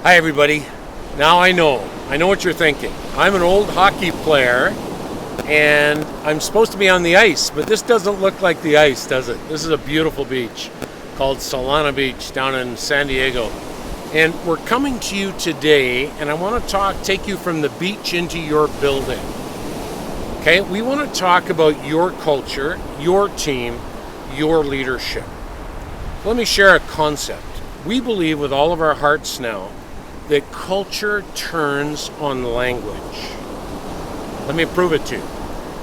Hi everybody. Now I know what you're thinking. I'm an old hockey player and I'm supposed to be on the ice, but this doesn't look like the ice, does it? This is a beautiful beach called Solana Beach down in San Diego. And we're coming to you today and I want to take you from the beach into your building. Okay, we want to talk about your culture, your team, your leadership. Let me share a concept. We believe with all of our hearts now that culture turns on language. Let me prove it to you.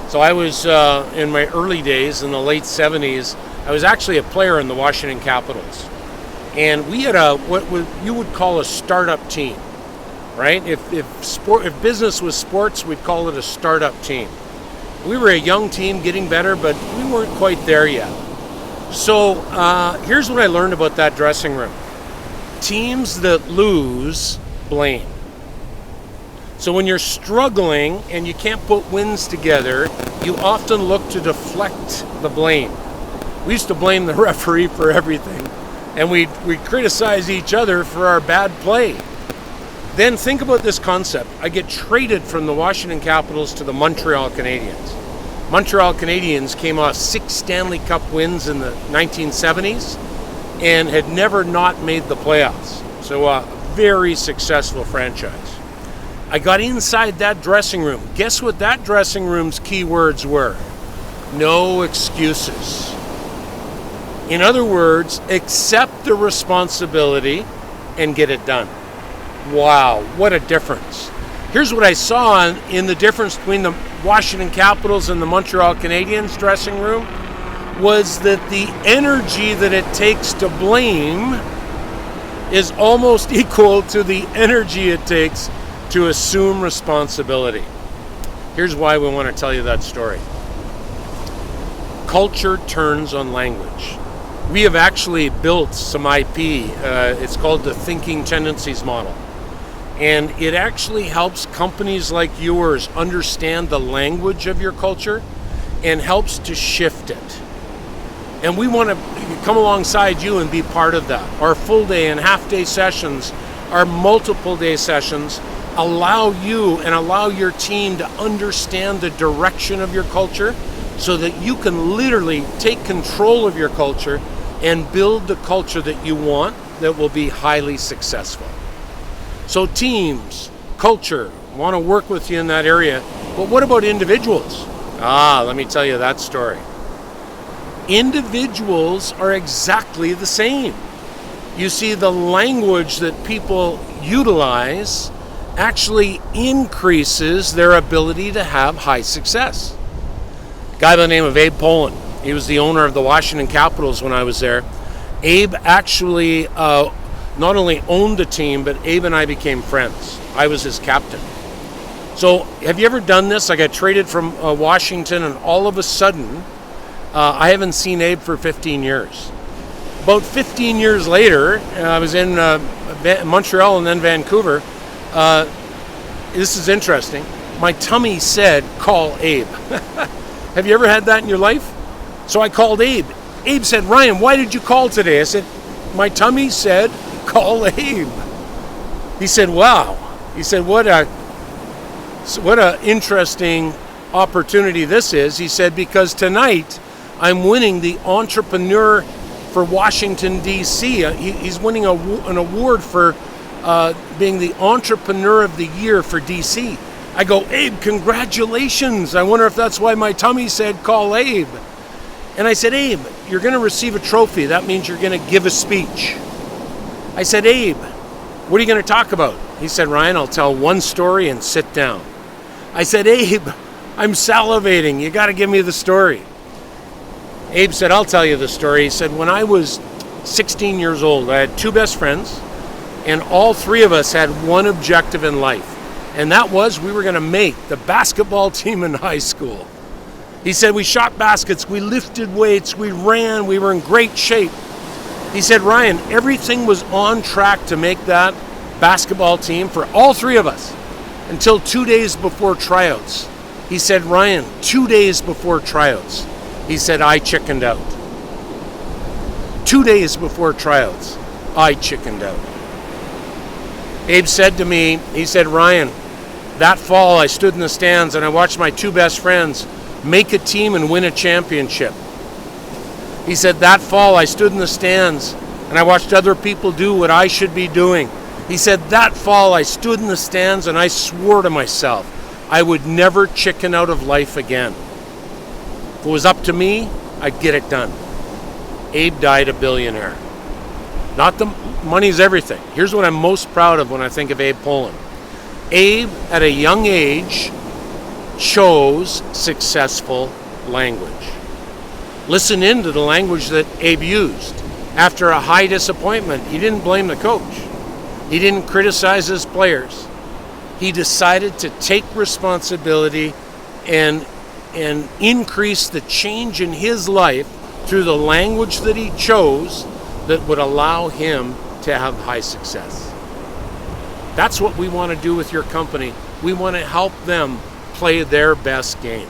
So I was, in my early days, in the late 70s, I was actually a player in the Washington Capitals. And we had what you would call a startup team, right? If business was sports, we'd call it a startup team. We were a young team getting better, but we weren't quite there yet. So here's what I learned about that dressing room. Teams that lose blame. So when you're struggling and you can't put wins together, you often look to deflect the blame. We used to blame the referee for everything, and we'd criticize each other for our bad play. Then think about this concept. I get traded from the Washington Capitals to the Montreal Canadiens. Montreal Canadiens came off 6 Stanley Cup wins in the 1970s and had never not made the playoffs. So a very successful franchise. I got inside that dressing room. Guess what that dressing room's key words were? No excuses. In other words, accept the responsibility and get it done. Wow, what a difference. Here's what I saw in the difference between the Washington Capitals and the Montreal Canadiens dressing room was that the energy that it takes to blame is almost equal to the energy it takes to assume responsibility. Here's why we want to tell you that story. Culture turns on language. We have actually built some IP. It's called the Thinking Tendencies Model. And it actually helps companies like yours understand the language of your culture and helps to shift it. And we want to come alongside you and be part of that. Our full day and half day sessions, our multiple day sessions allow you and allow your team to understand the direction of your culture so that you can literally take control of your culture and build the culture that you want that will be highly successful. So teams, culture, want to work with you in that area. But what about individuals? Let me tell you that story. Individuals are exactly the same. You see, the language that people utilize actually increases their ability to have high success. A guy by the name of Abe Pollin, he was the owner of the Washington Capitals when I was there. Abe actually not only owned the team, but Abe and I became friends. I was his captain. So have you ever done this? I got traded from Washington, and all of a sudden, I haven't seen Abe for 15 years. About 15 years later, I was in Montreal and then Vancouver. This is interesting. My tummy said, call Abe. Have you ever had that in your life? So I called Abe. Abe said, Ryan, why did you call today? I said, my tummy said, call Abe. He said, wow. He said, what a interesting opportunity this is. He said, because tonight I'm winning the entrepreneur for Washington, D.C. He's winning an award for being the entrepreneur of the year for D.C. I go, Abe, congratulations. I wonder if that's why my tummy said, call Abe. And I said, Abe, you're going to receive a trophy. That means you're going to give a speech. I said, Abe, what are you going to talk about? He said, Ryan, I'll tell one story and sit down. I said, Abe, I'm salivating. You got to give me the story. Abe said, I'll tell you the story. He said, when I was 16 years old, I had 2 best friends, and all 3 of us had one objective in life. And that was we were going to make the basketball team in high school. He said, we shot baskets, we lifted weights, we ran, we were in great shape. He said, Ryan, everything was on track to make that basketball team for all 3 of us until 2 days before tryouts. He said, Ryan, 2 days before tryouts, he said, I chickened out. 2 days before tryouts, I chickened out. Abe said to me, he said, Ryan, that fall I stood in the stands and I watched my two best friends make a team and win a championship. He said, that fall I stood in the stands and I watched other people do what I should be doing. He said, that fall I stood in the stands and I swore to myself I would never chicken out of life again. If it was up to me, I'd get it done. Abe died a billionaire. Not the money's everything. Here's what I'm most proud of when I think of Abe Pollin. Abe, at a young age, chose successful language. Listen in to the language that Abe used. After a high disappointment, he didn't blame the coach. He didn't criticize his players. He decided to take responsibility and increase the change in his life through the language that he chose that would allow him to have high success. That's what we want to do with your company. We want to help them play their best game.